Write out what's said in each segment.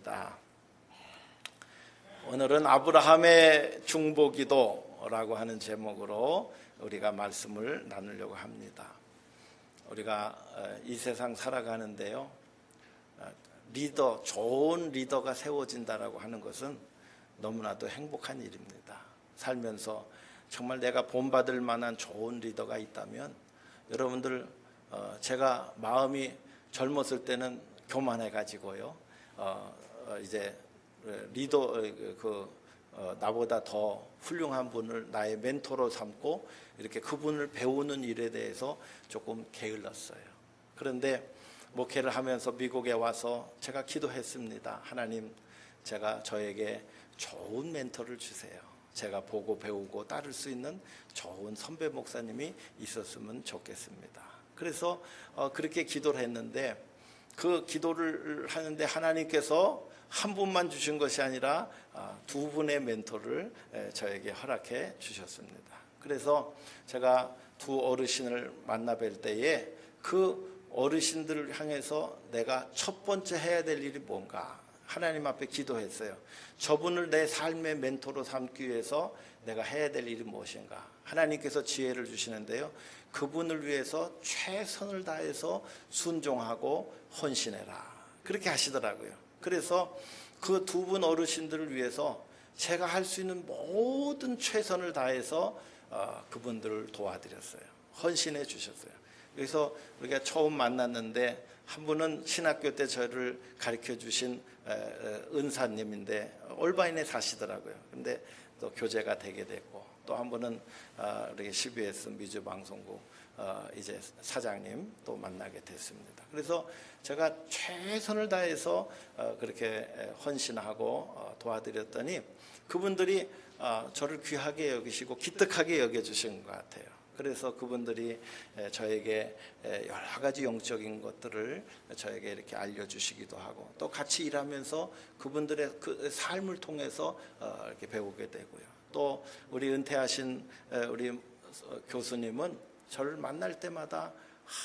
합니다. 오늘은 아브라함의 중보기도라고 하는 제목으로 우리가 말씀을 나누려고 합니다. 우리가 이 세상 살아가는데요, 좋은 리더가 세워진다라고 하는 것은 너무나도 행복한 일입니다. 살면서 정말 내가 본받을 만한 좋은 리더가 있다면, 여러분들 제가 마음이 젊었을 때는 교만해 가지고요, 이제 리더 나보다 더 훌륭한 분을 나의 멘토로 삼고 이렇게 그분을 배우는 일에 대해서 조금 게을렀어요. 그런데 목회를 하면서 미국에 와서 제가 기도했습니다. 하나님, 제가 저에게 좋은 멘토를 주세요. 제가 보고 배우고 따를 수 있는 좋은 선배 목사님이 있었으면 좋겠습니다. 그래서 그렇게 기도를 했는데, 그 기도를 하는데 하나님께서 한 분만 주신 것이 아니라 두 분의 멘토를 저에게 허락해 주셨습니다. 그래서 제가 두 어르신을 만나 뵐 때에 그 어르신들을 향해서 내가 첫 번째 해야 될 일이 뭔가 하나님 앞에 기도했어요. 저분을 내 삶의 멘토로 삼기 위해서 내가 해야 될 일이 무엇인가. 하나님께서 지혜를 주시는데요, 그분을 위해서 최선을 다해서 순종하고 헌신해라, 그렇게 하시더라고요. 그래서 그 두 분 어르신들을 위해서 제가 할 수 있는 모든 최선을 다해서 그분들을 도와드렸어요. 헌신해 주셨어요. 그래서 우리가 처음 만났는데, 한 분은 신학교 때 저를 가르쳐 주신 은사님인데 올바인에 사시더라고요. 근데 또 교제가 되게 됐고, 또 한 분은 우리 CBS 미주방송국 이제 사장님 또 만나게 됐습니다. 그래서 제가 최선을 다해서 그렇게 헌신하고 도와드렸더니 그분들이 저를 귀하게 여기시고 기특하게 여겨주신 것 같아요. 그래서 그분들이 저에게 여러 가지 영적인 것들을 저에게 이렇게 알려주시기도 하고, 또 같이 일하면서 그분들의 그 삶을 통해서 이렇게 배우게 되고요. 또 우리 은퇴하신 우리 교수님은 저를 만날 때마다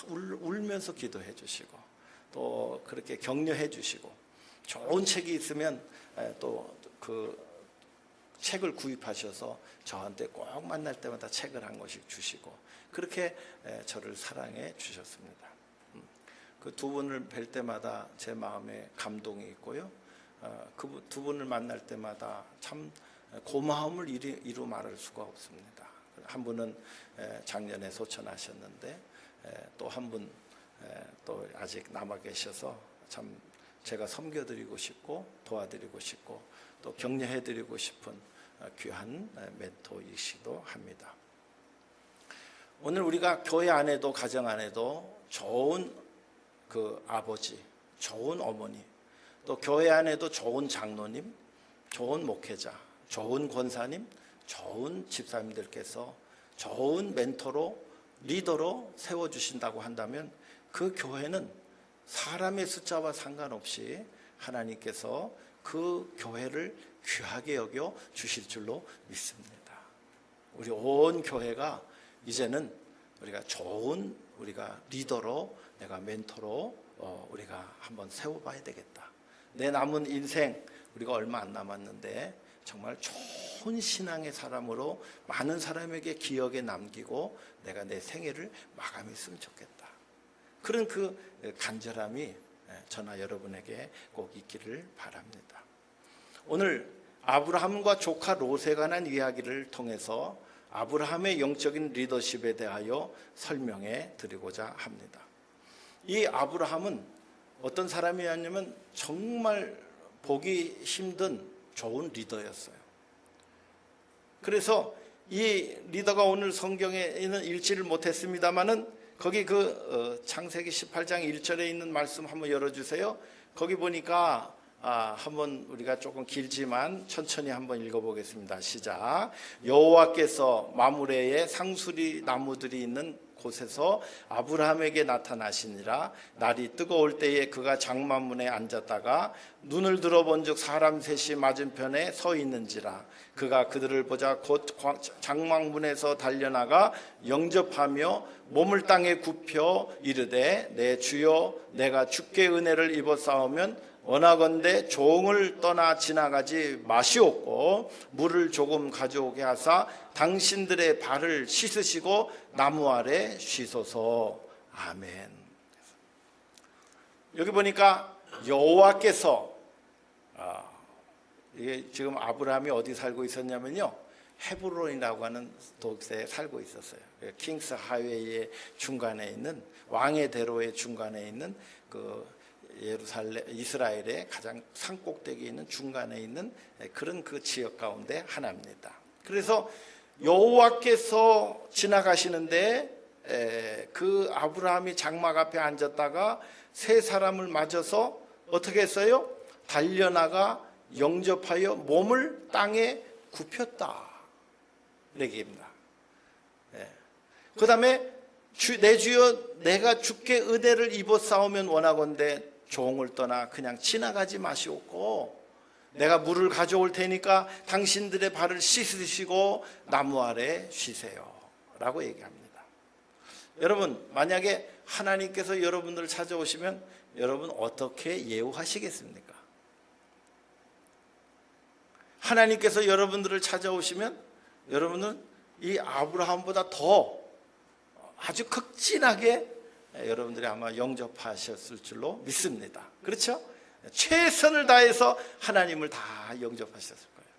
울면서 기도해 주시고, 또 그렇게 격려해 주시고, 좋은 책이 있으면 또 그 책을 구입하셔서 저한테 꼭 만날 때마다 책을 한 권씩 주시고, 그렇게 저를 사랑해 주셨습니다. 그 두 분을 뵐 때마다 제 마음에 감동이 있고요, 그 두 분을 만날 때마다 참 고마움을 이루 말할 수가 없습니다. 한 분은 작년에 소천하셨는데, 또 한 분 또 아직 남아 계셔서 참 제가 섬겨드리고 싶고 도와드리고 싶고 또 격려해드리고 싶은 귀한 멘토이시기도 합니다. 오늘 우리가 교회 안에도 가정 안에도 좋은 그 아버지, 좋은 어머니, 또 교회 안에도 좋은 장로님, 좋은 목회자, 좋은 권사님, 좋은 집사님들께서 좋은 멘토로, 리더로 세워주신다고 한다면, 그 교회는 사람의 숫자와 상관없이 하나님께서 그 교회를 귀하게 여겨 주실 줄로 믿습니다. 우리 온 교회가 이제는 우리가 좋은 우리가 리더로, 내가 멘토로 우리가 한번 세워봐야 되겠다. 내 남은 인생 우리가 얼마 안 남았는데 정말 좋은 신앙의 사람으로 많은 사람에게 기억에 남기고 내가 내 생애를 마감했으면 좋겠다. 그런 그 간절함이 저나 여러분에게 꼭 있기를 바랍니다. 오늘 아브라함과 조카 롯에 관한 이야기를 통해서 아브라함의 영적인 리더십에 대하여 설명해 드리고자 합니다. 이 아브라함은 어떤 사람이었냐면 정말 보기 힘든 좋은 리더였어요. 그래서 이 리더가 오늘 성경에는 읽지를 못했습니다마는 거기 창세기 18장 1절에 있는 말씀 한번 열어주세요. 거기 보니까 한번 우리가 조금 길지만 천천히 한번 읽어보겠습니다. 시작. 여호와께서 마므레에 상수리 나무들이 있는 곳에서 아브라함에게 나타나시니라. 날이 뜨거울 때에 그가 장막문에 앉았다가 눈을 들어본즉 사람 셋이 맞은편에 서 있는지라. 그가 그들을 보자 곧 장막문에서 달려나가 영접하며 몸을 땅에 굽혀 이르되 내 주여, 내가 주께 은혜를 입어 싸우면 원하건대 종을 떠나 지나가지 마시옵고 물을 조금 가져오게 하사 당신들의 발을 씻으시고 나무 아래 쉬소서. 아멘. 여기 보니까 여호와께서 이게 지금 아브라함이 어디 살고 있었냐면요, 헤브론이라고 하는 도시에 살고 있었어요. 킹스 하이웨이의 중간에 있는, 왕의 대로의 중간에 있는 그 예루살렘, 이스라엘의 가장 산꼭대기에 있는 중간에 있는 그런 그 지역 가운데 하나입니다. 그래서 여호와께서 지나가시는데 그 아브라함이 장막 앞에 앉았다가 세 사람을 맞아서 어떻게 했어요? 달려나가 영접하여 몸을 땅에 굽혔다, 얘기입니다. 그 다음에 내 주여 내가 주께 은혜를 입어 싸우면 원하건대 종을 떠나 그냥 지나가지 마시옵고 내가 물을 가져올 테니까 당신들의 발을 씻으시고 나무 아래 쉬세요 라고 얘기합니다. 여러분, 만약에 하나님께서 여러분들을 찾아오시면 여러분 어떻게 예우하시겠습니까? 하나님께서 여러분들을 찾아오시면 여러분은 이 아브라함보다 더 아주 극진하게 여러분들이 아마 영접하셨을 줄로 믿습니다. 그렇죠? 최선을 다해서 하나님을 다 영접하셨을 거예요.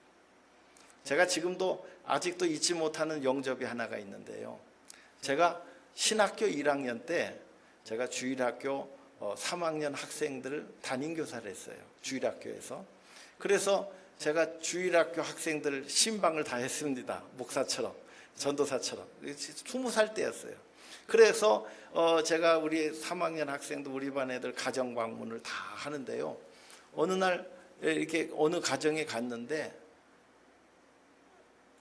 제가 지금도 아직도 잊지 못하는 영접이 하나가 있는데요, 제가 신학교 1학년 때 제가 주일학교 3학년 학생들 담임교사를 했어요, 주일학교에서. 그래서 제가 주일학교 학생들 신방을 다 했습니다. 목사처럼, 전도사처럼. 20살 때였어요. 그래서 제가 우리 3학년 학생들, 우리 반 애들 가정 방문을 다 하는데요, 어느 날 이렇게 어느 가정에 갔는데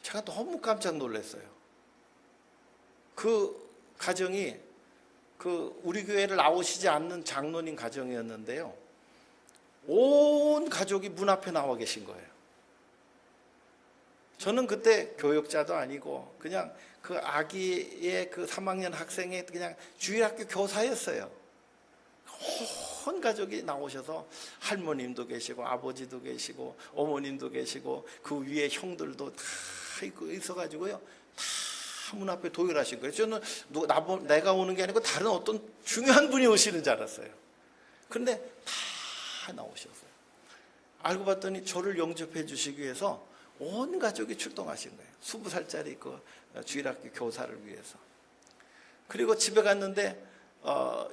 제가 너무 깜짝 놀랐어요. 그 가정이 그 우리 교회를 나오시지 않는 장로님 가정이었는데요, 온 가족이 문 앞에 나와 계신 거예요. 저는 그때 교육자도 아니고 그냥 그 아기의 그 3학년 학생의 그냥 주일학교 교사였어요. 온 가족이 나오셔서 할머님도 계시고 아버지도 계시고 어머님도 계시고 그 위에 형들도 다 있어가지고요, 다 문 앞에 도열하신 거예요. 저는 내가 오는 게 아니고 다른 어떤 중요한 분이 오시는 줄 알았어요. 그런데 다 나오셨어요. 알고 봤더니 저를 영접해 주시기 위해서 온 가족이 출동하신 거예요. 20살짜리 그 주일학교 교사를 위해서. 그리고 집에 갔는데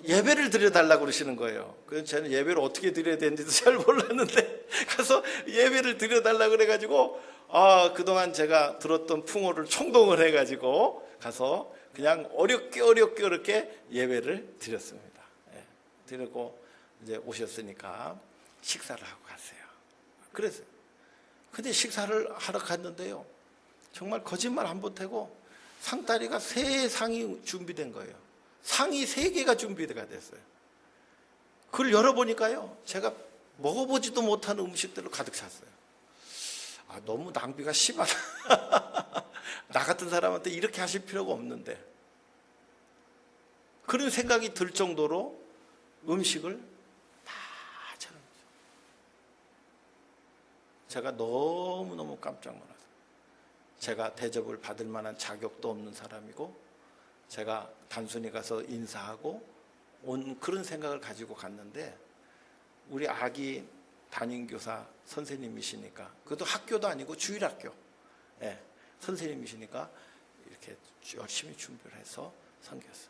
예배를 드려달라고 그러시는 거예요. 그래서 저는 예배를 어떻게 드려야 되는지도 잘 몰랐는데 가서 예배를 드려달라고 그래가지고 그동안 제가 들었던 풍어를 총동을 해가지고 가서 그냥 어렵게 예배를 드렸습니다. 드리고 이제 오셨으니까 식사를 하고 갔어요. 그래서 근데 식사를 하러 갔는데요, 정말 거짓말 안 보태고 상다리가 3상이 준비된 거예요. 상이 3개가 준비가 됐어요. 그걸 열어보니까요, 제가 먹어보지도 못하는 음식들로 가득 찼어요. 너무 낭비가 심하다. 나 같은 사람한테 이렇게 하실 필요가 없는데, 그런 생각이 들 정도로 음식을 다 차려놓으셨어요. 제가 너무너무 깜짝 놀랐어요. 제가 대접을 받을 만한 자격도 없는 사람이고, 제가 단순히 가서 인사하고 온 그런 생각을 가지고 갔는데, 우리 아기 담임교사 선생님이시니까, 그것도 학교도 아니고 주일학교 선생님이시니까 이렇게 열심히 준비를 해서 섬겼어요.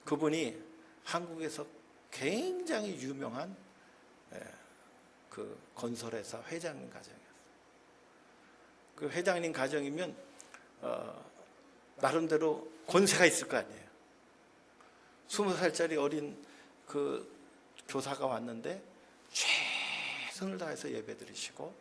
그분이 한국에서 굉장히 유명한 그 건설회사 회장님 가정이었어요. 그 회장님 가정이면 나름대로 권세가 있을 거 아니에요. 20살짜리 어린 그 교사가 왔는데 최선을 다해서 예배드리시고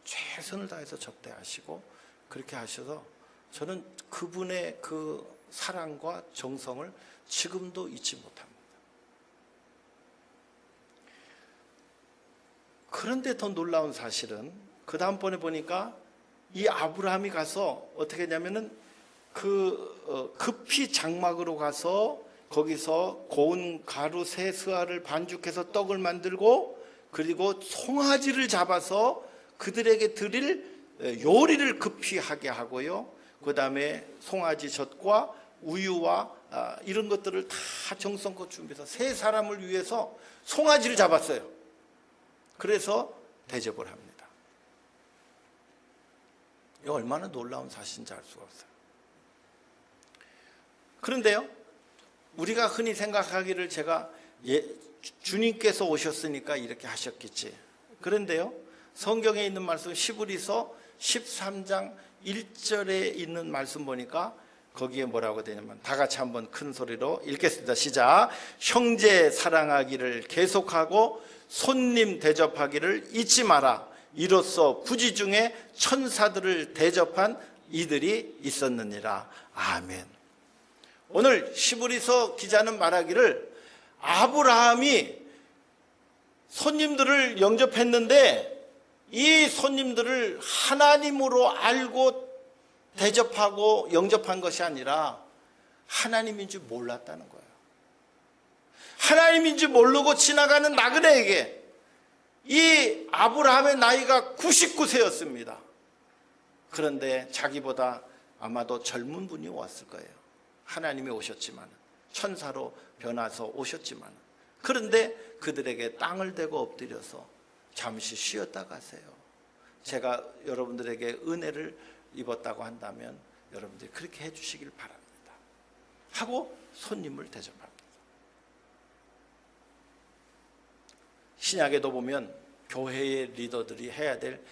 최선을 다해서 접대하시고 그렇게 하셔서 저는 그분의 그 사랑과 정성을 지금도 잊지 못합니다. 그런데 더 놀라운 사실은 그 다음번에 보니까 이 아브라함이 가서 어떻게 했냐면은 급히 장막으로 가서 거기서 고운 가루 세 스아를 반죽해서 떡을 만들고 그리고 송아지를 잡아서 그들에게 드릴 요리를 급히 하게 하고요. 그 다음에 송아지 젖과 우유와 이런 것들을 다 정성껏 준비해서 세 사람을 위해서 송아지를 잡았어요. 그래서 대접을 합니다. 이거 얼마나 놀라운 사실인지 알 수가 없어요. 그런데요, 우리가 흔히 생각하기를 제가 주님께서 오셨으니까 이렇게 하셨겠지. 그런데요, 성경에 있는 말씀 히브리서 13장 1절에 있는 말씀 보니까 거기에 뭐라고 되냐면, 다 같이 한번 큰 소리로 읽겠습니다. 시작. 형제 사랑하기를 계속하고 손님 대접하기를 잊지 마라. 이로써 부지 중에 천사들을 대접한 이들이 있었느니라. 아멘. 오늘 히브리서 기자는 말하기를 아브라함이 손님들을 영접했는데 이 손님들을 하나님으로 알고 대접하고 영접한 것이 아니라 하나님인 줄 몰랐다는 거예요. 하나님인 줄 모르고 지나가는 나그네에게, 이 아브라함의 나이가 99세였습니다. 그런데 자기보다 아마도 젊은 분이 왔을 거예요. 하나님이 오셨지만, 천사로 변화서 오셨지만, 그런데 그들에게 땅을 대고 엎드려서 잠시 쉬었다 가세요. 제가 여러분들에게 은혜를 입었다고 한다면 여러분들이 그렇게 해주시길 바랍니다. 하고 손님을 대접합니다. 신약에도 보면 교회의 리더들이 해야 될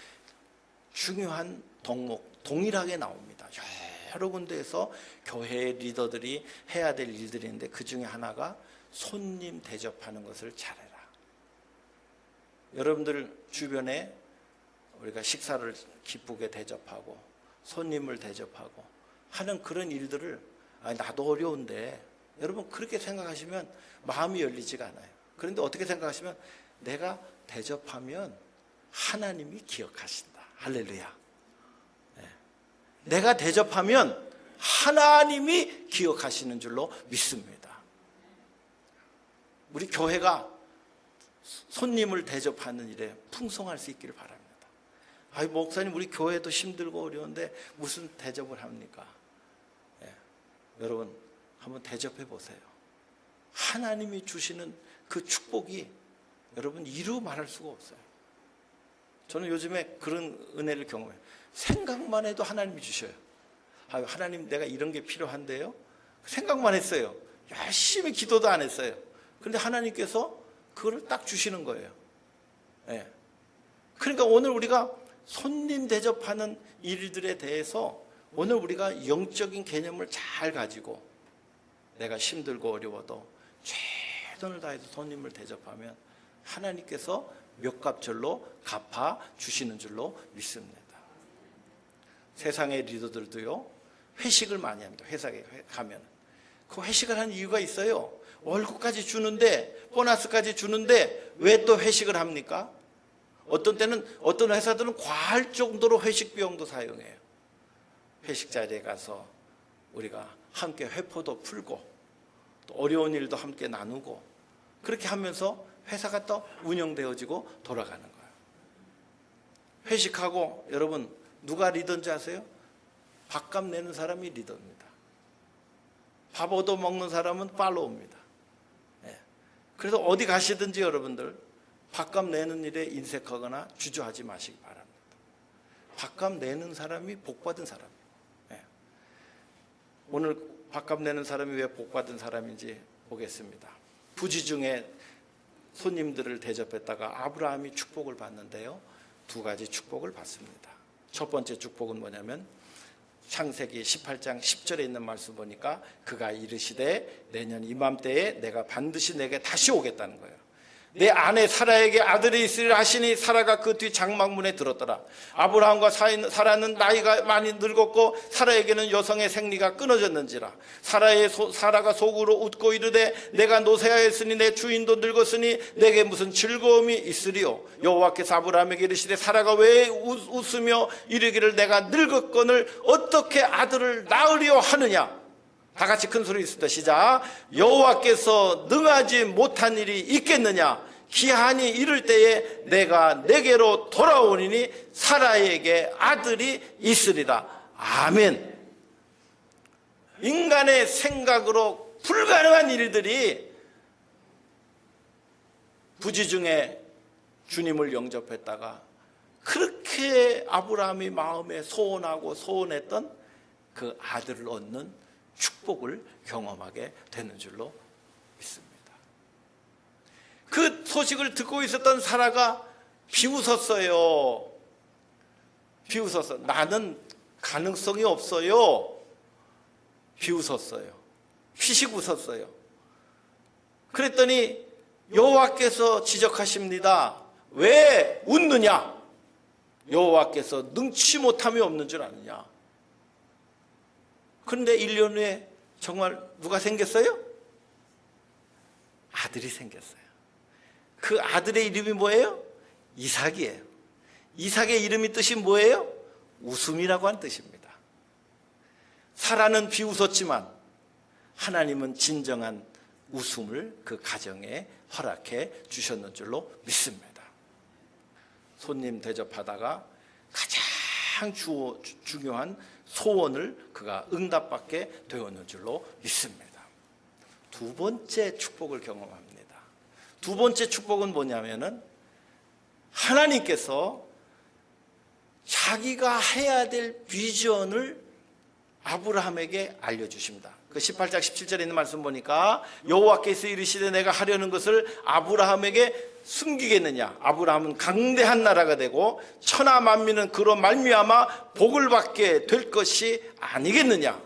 중요한 덕목 동일하게 나옵니다. 여러 군데에서 교회의 리더들이 해야 될 일들이 있는데 그 중에 하나가 손님 대접하는 것을 잘해라. 여러분들 주변에 우리가 식사를 기쁘게 대접하고 손님을 대접하고 하는 그런 일들을, 나도 어려운데, 여러분 그렇게 생각하시면 마음이 열리지가 않아요. 그런데 어떻게 생각하시면, 내가 대접하면 하나님이 기억하신다. 할렐루야. 네. 내가 대접하면 하나님이 기억하시는 줄로 믿습니다. 우리 교회가 손님을 대접하는 일에 풍성할 수 있기를 바랍니다. 목사님, 우리 교회도 힘들고 어려운데 무슨 대접을 합니까? 네. 여러분 한번 대접해 보세요. 하나님이 주시는 그 축복이 여러분 이루 말할 수가 없어요. 저는 요즘에 그런 은혜를 경험해요. 생각만 해도 하나님이 주셔요. 하나님, 내가 이런 게 필요한데요. 생각만 했어요. 열심히 기도도 안 했어요. 그런데 하나님께서 그걸 딱 주시는 거예요. 네. 그러니까 오늘 우리가 손님 대접하는 일들에 대해서 오늘 우리가 영적인 개념을 잘 가지고, 내가 힘들고 어려워도 최선을 다해서 손님을 대접하면 하나님께서 몇갑절로 갚아 주시는 줄로 믿습니다. 세상의 리더들도요, 회식을 많이 합니다. 회사에 가면 그 회식을 하는 이유가 있어요. 월급까지 주는데, 보너스까지 주는데 왜 또 회식을 합니까? 어떤 때는 어떤 회사들은 과할 정도로 회식 비용도 사용해요. 회식 자리에 가서 우리가 함께 회포도 풀고 또 어려운 일도 함께 나누고, 그렇게 하면서 회사가 또 운영되어지고 돌아가는 거예요. 회식하고 여러분 누가 리더인지 아세요? 밥값 내는 사람이 리더입니다. 밥 얻어 먹는 사람은 팔로우입니다. 네. 그래서 어디 가시든지 여러분들 밥값 내는 일에 인색하거나 주저하지 마시기 바랍니다. 밥값 내는 사람이 복받은 사람이에요. 네. 오늘 밥값 내는 사람이 왜 복받은 사람인지 보겠습니다. 부지 중에 손님들을 대접했다가 아브라함이 축복을 받는데요, 두 가지 축복을 받습니다. 첫 번째 축복은 뭐냐면 창세기 18장 10절에 있는 말씀 보니까, 그가 이르시되 내년 이맘때에 내가 반드시 내게 다시 오겠다는 거예요. 내 아내 사라에게 아들이 있으리라 하시니 사라가 그 뒤 장막문에 들었더라. 아브라함과 사라는 나이가 많이 늙었고 사라에게는 여성의 생리가 끊어졌는지라. 사라가 속으로 웃고 이르되 내가 노쇠하였으니 내 주인도 늙었으니 내게 무슨 즐거움이 있으리요. 여호와께서 아브라함에게 이르시되 사라가 왜 웃으며 이르기를 내가 늙었거늘 어떻게 아들을 낳으려 하느냐. 다 같이 큰 소리 있습니다. 시작. 여호와께서 능하지 못한 일이 있겠느냐. 기한이 이를 때에 내가 내게로 돌아오리니 사라에게 아들이 있으리라. 아멘. 인간의 생각으로 불가능한 일들이 부지중에 주님을 영접했다가 그렇게 아브라함이 마음에 소원하고 소원했던 그 아들을 얻는 축복을 경험하게 되는 줄로 믿습니다. 그 소식을 듣고 있었던 사라가 비웃었어요. 비웃었어. 나는 가능성이 없어요. 비웃었어요. 피식 웃었어요. 그랬더니 여호와께서 지적하십니다. 왜 웃느냐? 여호와께서 능치 못함이 없는 줄 아느냐? 그런데 1년 후에 정말 누가 생겼어요? 아들이 생겼어요. 그 아들의 이름이 뭐예요? 이삭이에요. 이삭의 이름이 뜻이 뭐예요? 웃음이라고 하는 뜻입니다. 사라는 비웃었지만 하나님은 진정한 웃음을 그 가정에 허락해 주셨는 줄로 믿습니다. 손님 대접하다가 가장 중요한 소원을 그가 응답받게 되었는 줄로 믿습니다. 두 번째 축복을 경험합니다. 두 번째 축복은 뭐냐면은 하나님께서 자기가 해야 될 비전을 아브라함에게 알려주십니다. 그 18장 17절에 있는 말씀 보니까 여호와께서 이르시되 내가 하려는 것을 아브라함에게 숨기겠느냐? 아브라함은 강대한 나라가 되고 천하 만민은 그로 말미암아 복을 받게 될 것이 아니겠느냐?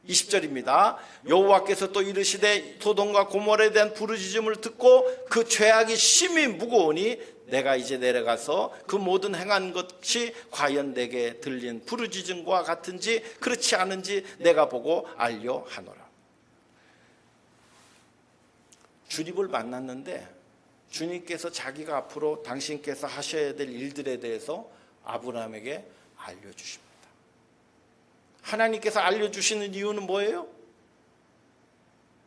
20절입니다. 여호와께서 또 이르시되 소돔과 고모라에 대한 부르짖음을 듣고 그 죄악이 심히 무거우니 내가 이제 내려가서 그 모든 행한 것이 과연 내게 들린 부르짖음과 같은지 그렇지 않은지 내가 보고 알려 하노라. 주님을 만났는데 주님께서 자기가 앞으로 당신께서 하셔야 될 일들에 대해서 아브라함에게 알려주십니다. 하나님께서 알려주시는 이유는 뭐예요?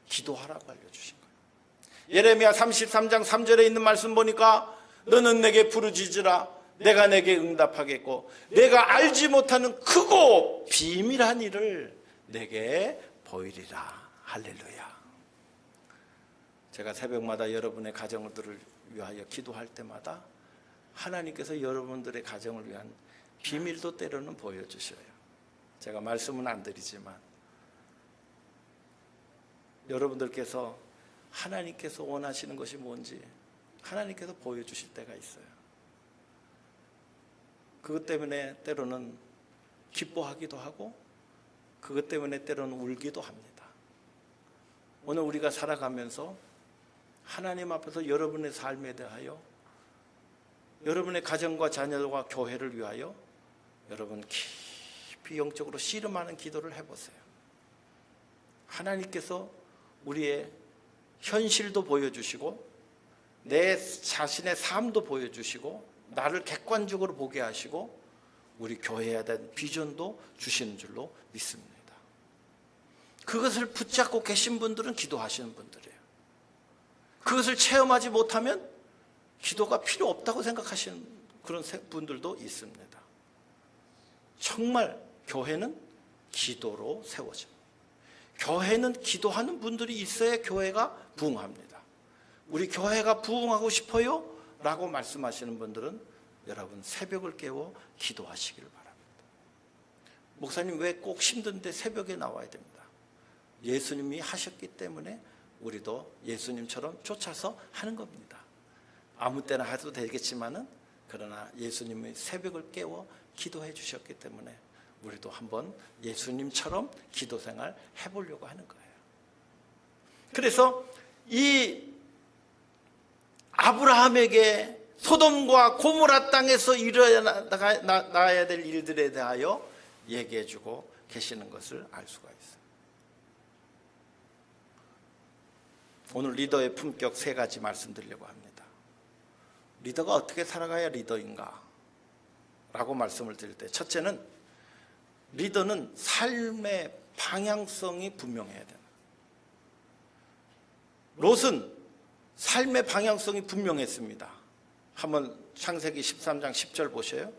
기도하라고 알려주신 거예요. 예레미야 33장 3절에 있는 말씀 보니까 너는 내게 부르짖으라 내가 내게 응답하겠고 내가 알지 못하는 크고 비밀한 일을 내게 보이리라. 할렐루야. 제가 새벽마다 여러분의 가정들을 위하여 기도할 때마다 하나님께서 여러분들의 가정을 위한 비밀도 때로는 보여주셔요. 제가 말씀은 안 드리지만 여러분들께서 하나님께서 원하시는 것이 뭔지 하나님께서 보여주실 때가 있어요. 그것 때문에 때로는 기뻐하기도 하고 그것 때문에 때로는 울기도 합니다. 오늘 우리가 살아가면서 하나님 앞에서 여러분의 삶에 대하여 여러분의 가정과 자녀와 교회를 위하여 여러분 깊이 영적으로 씨름하는 기도를 해보세요. 하나님께서 우리의 현실도 보여주시고 내 자신의 삶도 보여주시고 나를 객관적으로 보게 하시고 우리 교회에 대한 비전도 주시는 줄로 믿습니다. 그것을 붙잡고 계신 분들은 기도하시는 분들이에요. 그것을 체험하지 못하면 기도가 필요 없다고 생각하시는 그런 분들도 있습니다. 정말 교회는 기도로 세워집니다. 교회는 기도하는 분들이 있어야 교회가 부흥합니다. 우리 교회가 부흥하고 싶어요? 라고 말씀하시는 분들은 여러분 새벽을 깨워 기도하시길 바랍니다. 목사님 왜 꼭 힘든데 새벽에 나와야 됩니다. 예수님이 하셨기 때문에 우리도 예수님처럼 쫓아서 하는 겁니다. 아무 때나 해도 되겠지만은 그러나 예수님이 새벽을 깨워 기도해 주셨기 때문에 우리도 한번 예수님처럼 기도 생활 해보려고 하는 거예요. 그래서 이 아브라함에게 소돔과 고모라 땅에서 일어나야 될 일들에 대하여 얘기해 주고 계시는 것을 알 수가 있어요. 오늘 리더의 품격 3가지 말씀드리려고 합니다. 리더가 어떻게 살아가야 리더인가? 라고 말씀을 드릴 때 첫째는 리더는 삶의 방향성이 분명해야 된다. 롯은 삶의 방향성이 분명했습니다. 한번 창세기 13장 10절 보세요.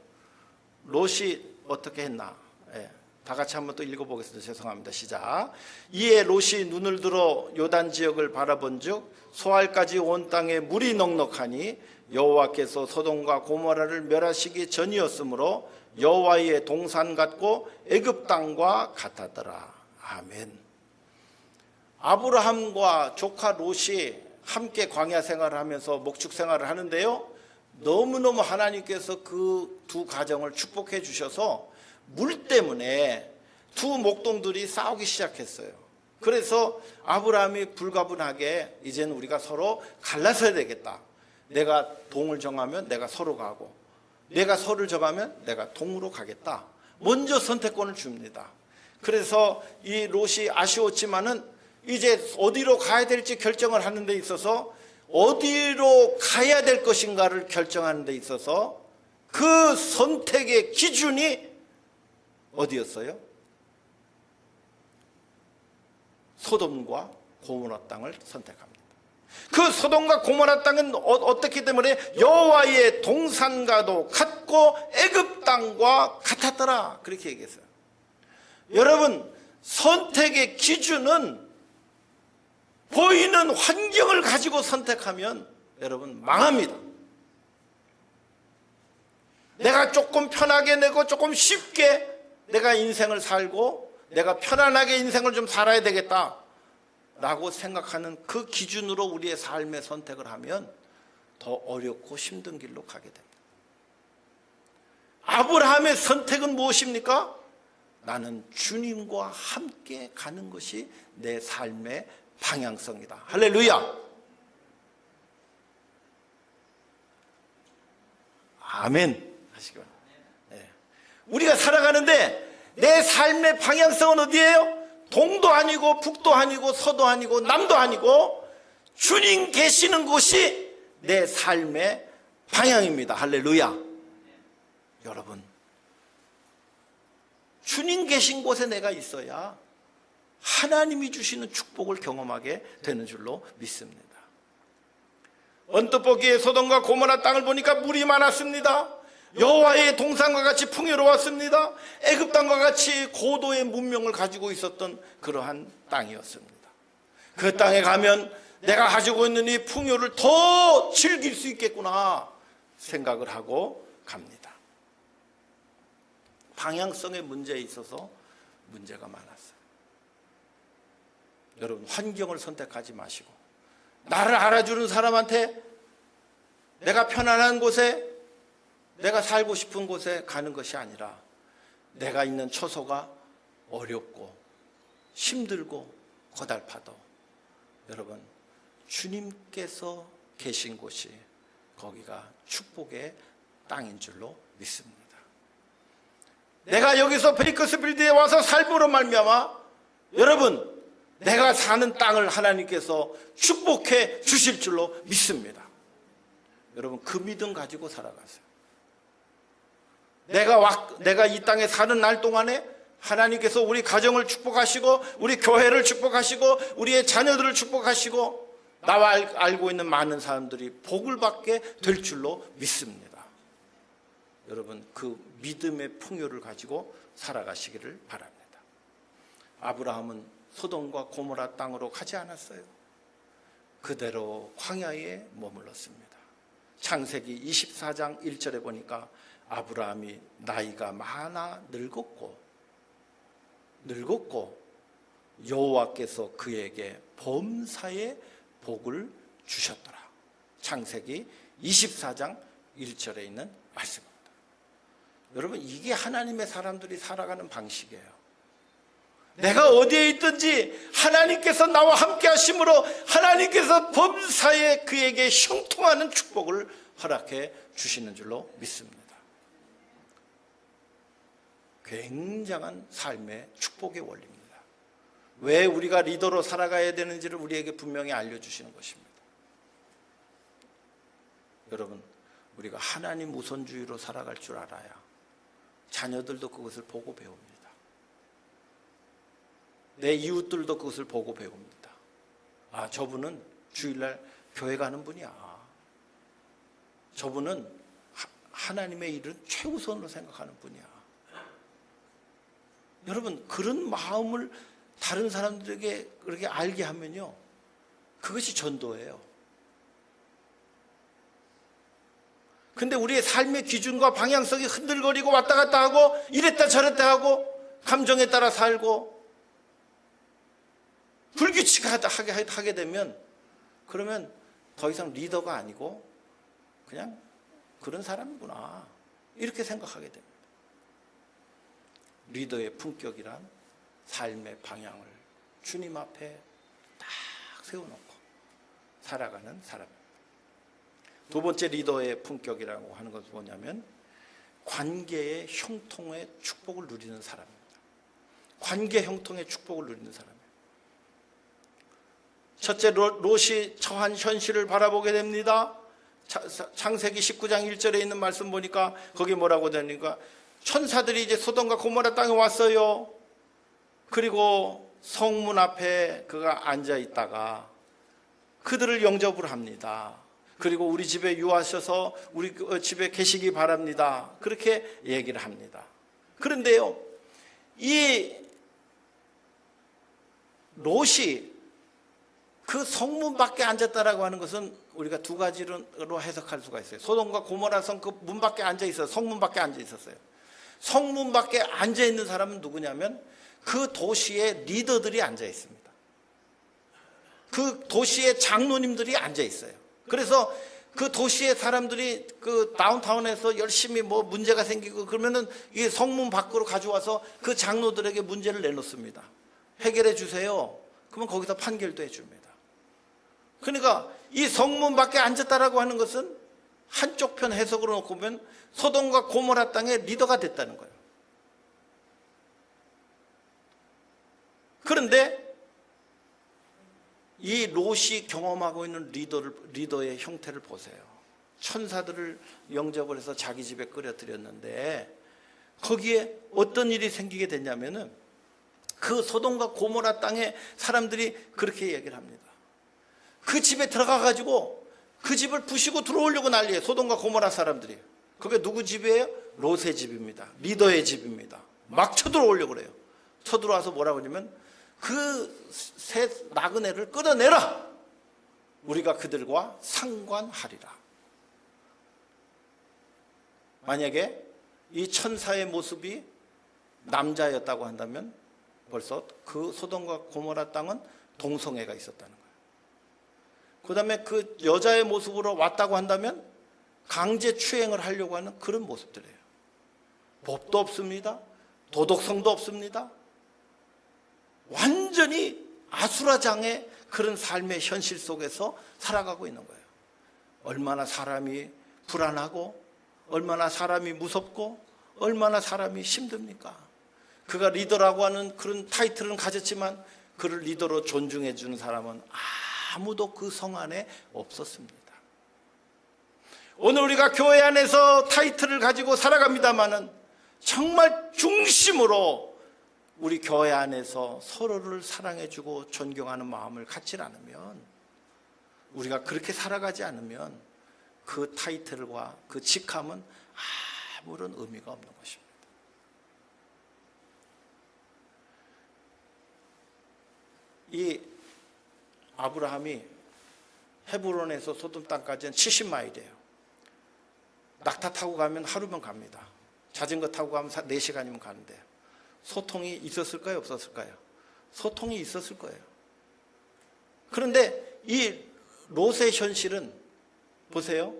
롯이 어떻게 했나? 예, 다 같이 한번 또 읽어보겠습니다. 죄송합니다. 시작. 이에 롯이 눈을 들어 요단 지역을 바라본즉 소알까지 온 땅에 물이 넉넉하니 여호와께서 소돔과 고모라를 멸하시기 전이었으므로 여호와의 동산 같고 애굽 땅과 같았더라. 아멘. 아브라함과 조카 롯이 함께 광야 생활을 하면서 목축 생활을 하는데요, 너무너무 하나님께서 그 두 가정을 축복해 주셔서 물 때문에 두 목동들이 싸우기 시작했어요. 그래서 아브라함이 불가분하게 이제는 우리가 서로 갈라서야 되겠다. 내가 동을 정하면 내가 서로 가고, 내가 서를 정하면 내가 동으로 가겠다. 먼저 선택권을 줍니다. 그래서 이 롯이 아쉬웠지만은 이제 어디로 가야 될지 결정을 하는 데 있어서, 어디로 가야 될 것인가를 결정하는 데 있어서 그 선택의 기준이 어디였어요? 소돔과 고모라 땅을 선택합니다. 그 소돔과 고모라 땅은 어떻기 때문에 여호와의 동산과도 같고 애굽 땅과 같았더라, 그렇게 얘기했어요. 여러분, 선택의 기준은 보이는 환경을 가지고 선택하면 여러분 망합니다. 내가 조금 편하게 내고 조금 쉽게 내가 인생을 살고 내가 편안하게 인생을 좀 살아야 되겠다 라고 생각하는 그 기준으로 우리의 삶의 선택을 하면 더 어렵고 힘든 길로 가게 됩니다. 아브라함의 선택은 무엇입니까? 나는 주님과 함께 가는 것이 내 삶의 방향성이다. 할렐루야. 아멘 하시기 바랍니다. 네. 우리가 살아가는데 내 삶의 방향성은 어디예요? 동도 아니고 북도 아니고 서도 아니고 남도 아니고 주님 계시는 곳이 내 삶의 방향입니다. 할렐루야. 여러분, 주님 계신 곳에 내가 있어야 하나님이 주시는 축복을 경험하게 되는 줄로 믿습니다. 언뜻 보기에 소돔과 고모라 땅을 보니까 물이 많았습니다. 여호와의 동산과 같이 풍요로웠습니다. 애굽 땅과 같이 고도의 문명을 가지고 있었던 그러한 땅이었습니다. 그 땅에 가면 내가 가지고 있는 이 풍요를 더 즐길 수 있겠구나 생각을 하고 갑니다. 방향성의 문제에 있어서 문제가 많았어요. 여러분, 환경을 선택하지 마시고 나를 알아주는 사람한테 내가 편안한 곳에, 내가 살고 싶은 곳에 가는 것이 아니라 내가 있는 처소가 어렵고 힘들고 고달파도 여러분, 주님께서 계신 곳이 거기가 축복의 땅인 줄로 믿습니다. 내가 여기서 베이커스필드에 와서 삶으로 말미암아 여러분, 내가 사는 땅을 하나님께서 축복해 주실 줄로 믿습니다. 여러분, 그 믿음 가지고 살아가세요. 내가 이 땅에 사는 날 동안에 하나님께서 우리 가정을 축복하시고 우리 교회를 축복하시고 우리의 자녀들을 축복하시고 나와 알고 있는 많은 사람들이 복을 받게 될 줄로 믿습니다. 여러분, 그 믿음의 풍요를 가지고 살아가시기를 바랍니다. 아브라함은 소돔과 고모라 땅으로 가지 않았어요. 그대로 광야에 머물렀습니다. 창세기 24장 1절에 보니까 아브라함이 나이가 많아 늙었고 여호와께서 그에게 범사의 복을 주셨더라. 창세기 24장 1절에 있는 말씀입니다. 여러분, 이게 하나님의 사람들이 살아가는 방식이에요. 내가 어디에 있든지 하나님께서 나와 함께 하심으로 하나님께서 범사에 그에게 형통하는 축복을 허락해 주시는 줄로 믿습니다. 굉장한 삶의 축복의 원리입니다. 왜 우리가 리더로 살아가야 되는지를 우리에게 분명히 알려주시는 것입니다. 여러분, 우리가 하나님 우선주의로 살아갈 줄 알아야 자녀들도 그것을 보고 배웁니다. 내 이웃들도 그것을 보고 배웁니다. 아, 저분은 주일날 교회가 하는 분이야. 저분은 하나님의 일은 최우선으로 생각하는 분이야. 여러분, 그런 마음을 다른 사람들에게 그렇게 알게 하면요, 그것이 전도예요. 근데 우리의 삶의 기준과 방향성이 흔들거리고 왔다 갔다 하고 이랬다 저랬다 하고 감정에 따라 살고 불규칙하게 하게 되면, 그러면 더 이상 리더가 아니고 그냥 그런 사람이구나, 이렇게 생각하게 됩니다. 리더의 품격이란 삶의 방향을 주님 앞에 딱 세워놓고 살아가는 사람입니다. 두 번째 리더의 품격이라고 하는 것은 뭐냐면 관계의 형통의 축복을 누리는 사람입니다. 관계 형통의 축복을 누리는 사람이에요. 첫째, 롯이 처한 현실을 바라보게 됩니다. 창세기 19장 1절에 있는 말씀 보니까 거기 뭐라고 되니까 천사들이 이제 소돔과 고모라 땅에 왔어요. 그리고 성문 앞에 그가 앉아 있다가 그들을 영접을 합니다. 그리고 우리 집에 유하셔서 우리 집에 계시기 바랍니다. 그렇게 얘기를 합니다. 그런데요, 이 롯이 그 성문 밖에 앉았다라고 하는 것은 우리가 두 가지로 해석할 수가 있어요. 소돔과 고모라 성 그 문 밖에 앉아 있어요. 성문 밖에 앉아 있었어요. 성문 밖에 앉아 있는 사람은 누구냐면 그 도시의 리더들이 앉아 있습니다. 그 도시의 장로님들이 앉아 있어요. 그래서 그 도시의 사람들이 그 다운타운에서 열심히 뭐 문제가 생기고 그러면은 이 성문 밖으로 가져와서 그 장로들에게 문제를 내놓습니다. 해결해 주세요. 그러면 거기서 판결도 해줍니다. 그러니까 이 성문 밖에 앉았다라고 하는 것은 한쪽 편 해석으로 놓고 보면 소돔과 고모라 땅의 리더가 됐다는 거예요. 그런데 이 롯이 경험하고 있는 리더의 형태를 보세요. 천사들을 영접을 해서 자기 집에 끌어들였는데 거기에 어떤 일이 생기게 됐냐면은 그 소돔과 고모라 땅의 사람들이 그렇게 얘기를 합니다. 그 집에 들어가 가지고 그 집을 부시고 들어오려고 난리예요. 소돔과 고모라 사람들이. 그게 누구 집이에요? 롯의 집입니다. 리더의 집입니다. 막 쳐들어오려고 그래요. 쳐들어와서 뭐라고 하냐면 그 새 나그네를 끌어내라. 우리가 그들과 상관하리라. 만약에 이 천사의 모습이 남자였다고 한다면 벌써 그 소돔과 고모라 땅은 동성애가 있었다는 거예요. 그 다음에 그 여자의 모습으로 왔다고 한다면 강제 추행을 하려고 하는 그런 모습들이에요. 법도 없습니다. 도덕성도 없습니다. 완전히 아수라장의 그런 삶의 현실 속에서 살아가고 있는 거예요. 얼마나 사람이 불안하고 얼마나 사람이 무섭고 얼마나 사람이 힘듭니까? 그가 리더라고 하는 그런 타이틀은 가졌지만 그를 리더로 존중해 주는 사람은 아무도 그 성 안에 없었습니다. 오늘 우리가 교회 안에서 타이틀을 가지고 살아갑니다마는 정말 중심으로 우리 교회 안에서 서로를 사랑해주고 존경하는 마음을 갖지 않으면, 우리가 그렇게 살아가지 않으면 그 타이틀과 그 직함은 아무런 의미가 없는 것입니다. 이 아브라함이 헤브론에서 소돔 땅까지는 70마일이에요. 낙타 타고 가면 하루면 갑니다. 자전거 타고 가면 4시간이면 가는데 소통이 있었을까요? 없었을까요? 소통이 있었을 거예요. 그런데 이 롯의 현실은 보세요.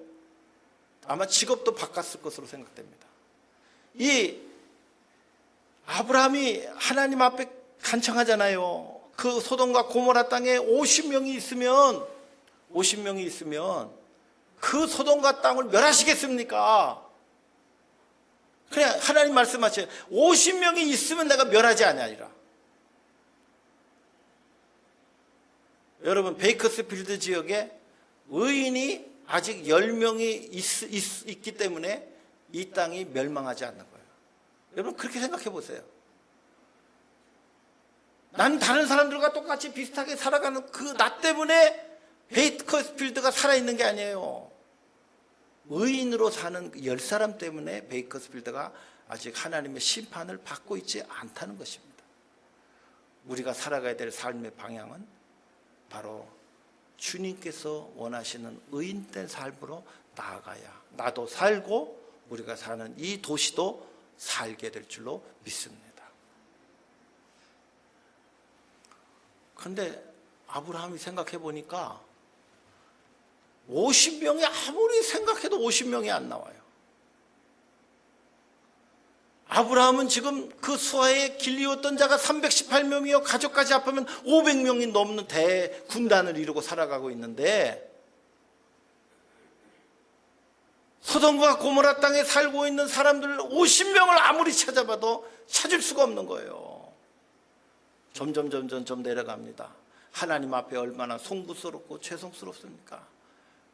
아마 직업도 바꿨을 것으로 생각됩니다. 이 아브라함이 하나님 앞에 간청하잖아요. 그 소돔과 고모라 땅에 50명이 있으면 그 소돔과 땅을 멸하시겠습니까? 그냥 하나님 말씀하세요. 50명이 있으면 내가 멸하지 아니하리라. 여러분, 베이커스필드 지역에 의인이 아직 10명이 있기 때문에 이 땅이 멸망하지 않는 거예요. 여러분, 그렇게 생각해 보세요. 난 다른 사람들과 똑같이 비슷하게 살아가는 그 나 때문에 베이커스필드가 살아있는 게 아니에요. 의인으로 사는 10사람 때문에 베이커스필드가 아직 하나님의 심판을 받고 있지 않다는 것입니다. 우리가 살아가야 될 삶의 방향은 바로 주님께서 원하시는 의인된 삶으로 나아가야 나도 살고 우리가 사는 이 도시도 살게 될 줄로 믿습니다. 그런데 아브라함이 생각해 보니까 50명이 아무리 생각해도 50명이 안 나와요. 아브라함은 지금 그 수하에 길리었던 자가 318명이요 가족까지 합하면 500명이 넘는 대군단을 이루고 살아가고 있는데 소돔과 고모라 땅에 살고 있는 사람들 50명을 아무리 찾아봐도 찾을 수가 없는 거예요. 점점 내려갑니다. 하나님 앞에 얼마나 송구스럽고 죄송스럽습니까?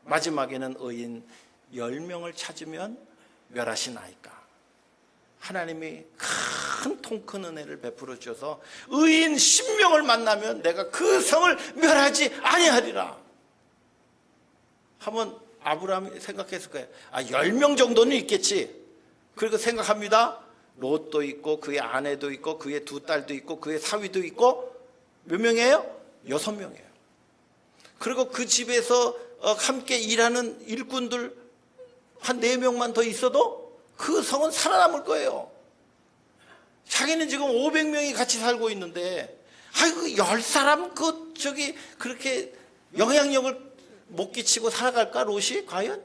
마지막에는 의인 10명을 찾으면 멸하시나이까. 하나님이 통 큰 은혜를 베풀어 주셔서 의인 10명을 만나면 내가 그 성을 멸하지 아니하리라. 한번 아브라함이 생각했을 거예요. 10명 정도는 있겠지. 그리고 생각합니다. 롯도 있고 그의 아내도 있고 그의 두 딸도 있고 그의 사위도 있고 몇 명이에요? 6명이에요. 그리고 그 집에서 함께 일하는 일꾼들 한 4명만 더 있어도 그 성은 살아남을 거예요. 자기는 지금 500명이 같이 살고 있는데 아이고 10사람 그렇게 영향력을 못 끼치고 살아갈까 롯이 과연?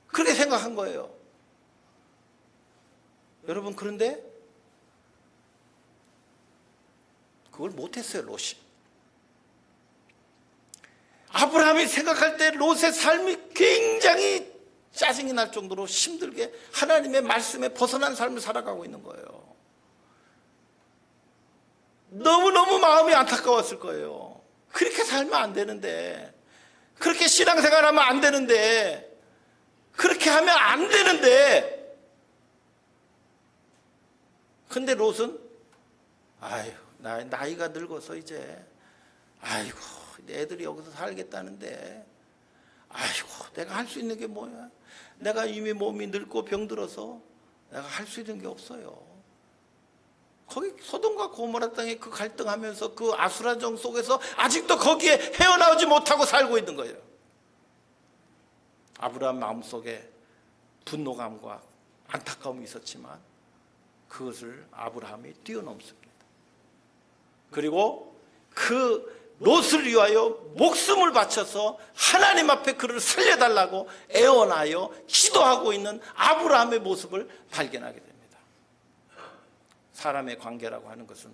그렇게 생각한 거예요. 여러분 그런데 그걸 못했어요 롯이. 아브라함이 생각할 때 롯의 삶이 굉장히 짜증이 날 정도로 힘들게 하나님의 말씀에 벗어난 삶을 살아가고 있는 거예요. 너무너무 마음이 안타까웠을 거예요. 그렇게 살면 안 되는데, 그렇게 신앙생활하면 안 되는데, 그렇게 하면 안 되는데, 근데 롯은 아유 나이가 늙어서 이제 아이고 애들이 여기서 살겠다는데 아이고 내가 할 수 있는 게 뭐야. 내가 이미 몸이 늙고 병들어서 내가 할 수 있는 게 없어요. 거기 소돔과 고모라 땅에 그 갈등하면서 그 아수라정 속에서 아직도 거기에 헤어나오지 못하고 살고 있는 거예요. 아브라함 마음속에 분노감과 안타까움이 있었지만 그것을 아브라함이 뛰어넘습니다. 그리고 그 롯을 위하여 목숨을 바쳐서 하나님 앞에 그를 살려달라고 애원하여 기도하고 있는 아브라함의 모습을 발견하게 됩니다. 사람의 관계라고 하는 것은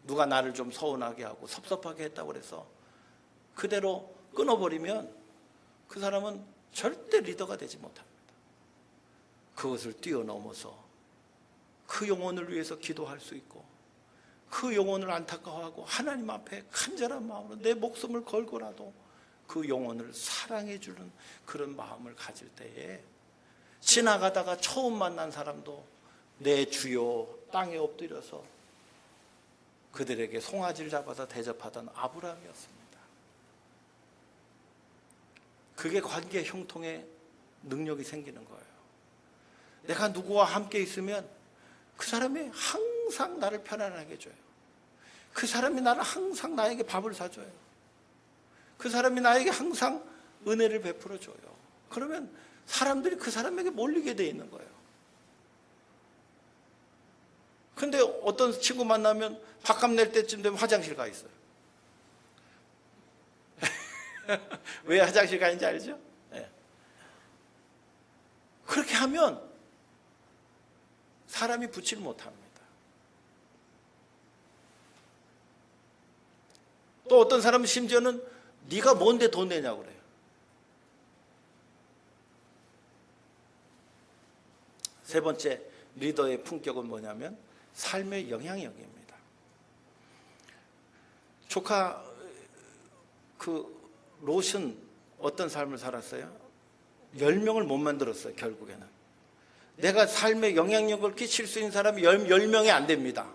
누가 나를 좀 서운하게 하고 섭섭하게 했다고 해서 그대로 끊어버리면 그 사람은 절대 리더가 되지 못합니다. 그것을 뛰어넘어서 그 영혼을 위해서 기도할 수 있고 그 영혼을 안타까워하고 하나님 앞에 간절한 마음으로 내 목숨을 걸고라도 그 영혼을 사랑해 주는 그런 마음을 가질 때에 지나가다가 처음 만난 사람도 내 주여 땅에 엎드려서 그들에게 송아지를 잡아서 대접하던 아브라함이었습니다. 그게 관계 형통의 능력이 생기는 거예요. 내가 누구와 함께 있으면 그 사람이 항상 나를 편안하게 해줘요. 그 사람이 나를 항상 나에게 밥을 사줘요. 그 사람이 나에게 항상 은혜를 베풀어줘요. 그러면 사람들이 그 사람에게 몰리게 돼 있는 거예요. 근데 어떤 친구 만나면 밥값 낼 때쯤 되면 화장실 가 있어요. 왜 화장실 가는지 알죠? 네. 그렇게 하면 사람이 붙질 못합니다. 또 어떤 사람은 심지어는 네가 뭔데 돈 내냐고 그래요. 세 번째 리더의 품격은 뭐냐면 삶의 영향력입니다. 조카 롯은 어떤 삶을 살았어요? 10명을 못 만들었어요. 결국에는 내가 삶에 영향력을 끼칠 수 있는 사람이 10명이 안 됩니다.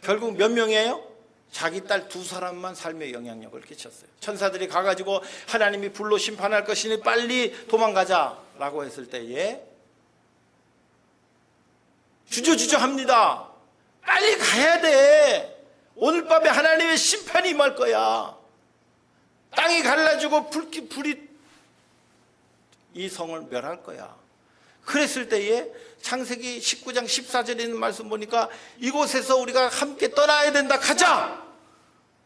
결국 몇 명이에요? 자기 딸 두 사람만 삶에 영향력을 끼쳤어요. 천사들이 가가지고 하나님이 불로 심판할 것이니 빨리 도망가자라고 했을 때에 주저주저합니다. 빨리 가야 돼. 오늘 밤에 하나님의 심판이 임할 거야. 땅이 갈라지고 불이 이 성을 멸할 거야. 그랬을 때에 창세기 19장 14절에 있는 말씀 보니까 이곳에서 우리가 함께 떠나야 된다. 가자!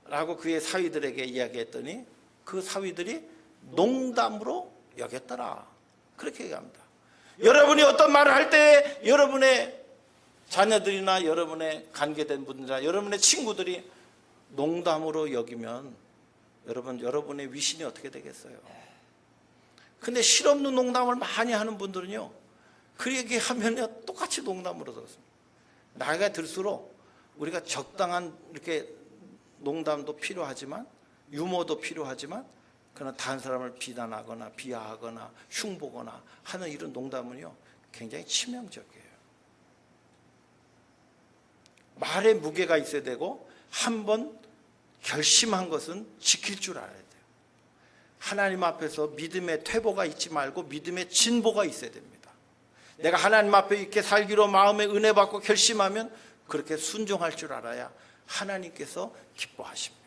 라고 그의 사위들에게 이야기했더니 그 사위들이 농담으로 여겼더라. 그렇게 얘기합니다. 여러분이 어떤 말을 할 때 여러분의 자녀들이나 여러분의 관계된 분들이나 여러분의 친구들이 농담으로 여기면 여러분의 위신이 어떻게 되겠어요? 근데 실없는 농담을 많이 하는 분들은요, 그 얘기하면 똑같이 농담으로 들었습니다. 나이가 들수록 우리가 적당한 이렇게 농담도 필요하지만 유머도 필요하지만 그러나 다른 사람을 비난하거나 비하하거나 흉보거나 하는 이런 농담은요 굉장히 치명적이에요. 말에 무게가 있어야 되고 한번 결심한 것은 지킬 줄 알아야 돼요. 하나님 앞에서 믿음의 퇴보가 있지 말고 믿음의 진보가 있어야 됩니다. 내가 하나님 앞에 있게 살기로 마음에 은혜 받고 결심하면 그렇게 순종할 줄 알아야 하나님께서 기뻐하십니다.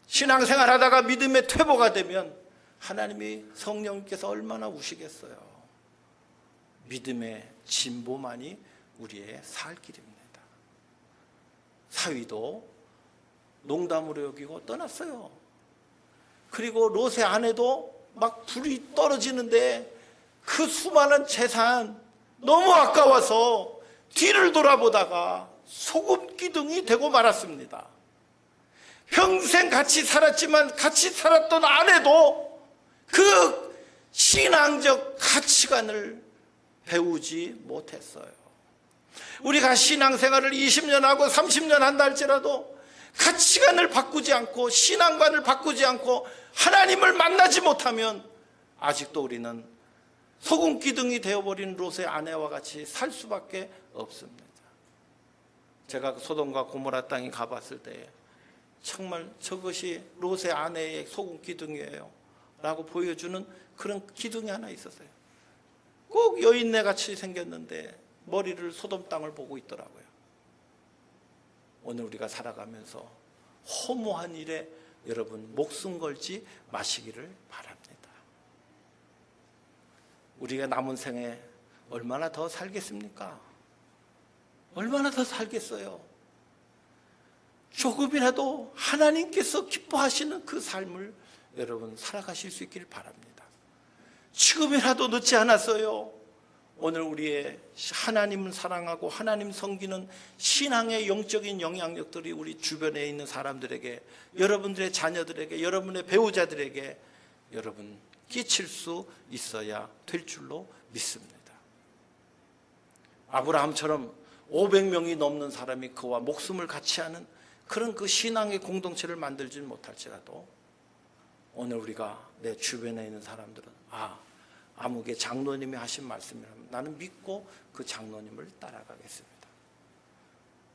신앙생활 하다가 믿음의 퇴보가 되면 하나님이 성령께서 얼마나 우시겠어요. 믿음의 진보만이 우리의 살 길입니다. 사위도 농담으로 여기고 떠났어요. 그리고 롯의 아내도 막 불이 떨어지는데 그 수많은 재산 너무 아까워서 뒤를 돌아보다가 소금 기둥이 되고 말았습니다. 평생 같이 살았지만 같이 살았던 아내도 그 신앙적 가치관을 배우지 못했어요. 우리가 신앙생활을 20년 하고 30년 한다 할지라도 가치관을 바꾸지 않고 신앙관을 바꾸지 않고 하나님을 만나지 못하면 아직도 우리는 소금 기둥이 되어버린 롯의 아내와 같이 살 수밖에 없습니다. 제가 소돔과 고모라 땅에 가봤을 때 정말 저것이 롯의 아내의 소금 기둥이에요 라고 보여주는 그런 기둥이 하나 있었어요. 꼭 여인네 같이 생겼는데 머리를 소돔 땅을 보고 있더라고요. 오늘 우리가 살아가면서 허무한 일에 여러분 목숨 걸지 마시기를 바랍니다. 우리가 남은 생에 얼마나 더 살겠습니까? 얼마나 더 살겠어요? 조금이라도 하나님께서 기뻐하시는 그 삶을 여러분 살아가실 수 있기를 바랍니다. 지금이라도 늦지 않았어요. 오늘 우리의 하나님을 사랑하고 하나님 섬기는 신앙의 영적인 영향력들이 우리 주변에 있는 사람들에게, 여러분들의 자녀들에게, 여러분의 배우자들에게 여러분 끼칠 수 있어야 될 줄로 믿습니다. 아브라함처럼 500명이 넘는 사람이 그와 목숨을 같이 하는 그런 그 신앙의 공동체를 만들지는 못할지라도 오늘 우리가 내 주변에 있는 사람들은 아무개 장로님이 하신 말씀이라면 나는 믿고 그 장로님을 따라가겠습니다.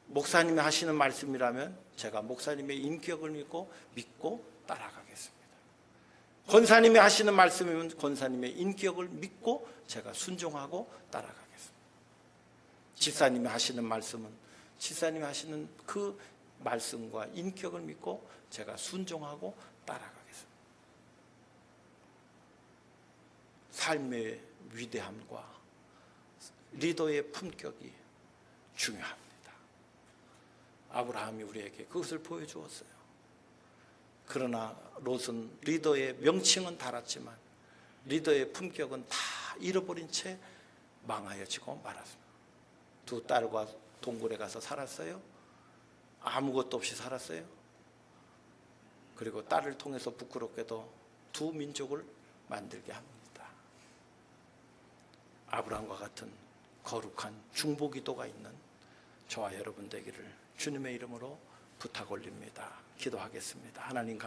목사님이 하시는 말씀이라면 제가 목사님의 인격을 믿고 따라가겠습니다. 권사님이 하시는 말씀이면 권사님의 인격을 믿고 제가 순종하고 따라가겠습니다. 집사님이 하시는 말씀은 집사님이 하시는 그 말씀과 인격을 믿고 제가 순종하고 따라가겠습니다. 삶의 위대함과 리더의 품격이 중요합니다. 아브라함이 우리에게 그것을 보여주었어요. 그러나 롯은 리더의 명칭은 달았지만 리더의 품격은 다 잃어버린 채 망하여지고 말았습니다. 두 딸과 동굴에 가서 살았어요. 아무것도 없이 살았어요. 그리고 딸을 통해서 부끄럽게도 두 민족을 만들게 합니다. 아브라함과 같은 거룩한 중보기도가 있는 저와 여러분 되기를 주님의 이름으로 부탁 올립니다. 기도하겠습니다. 하나님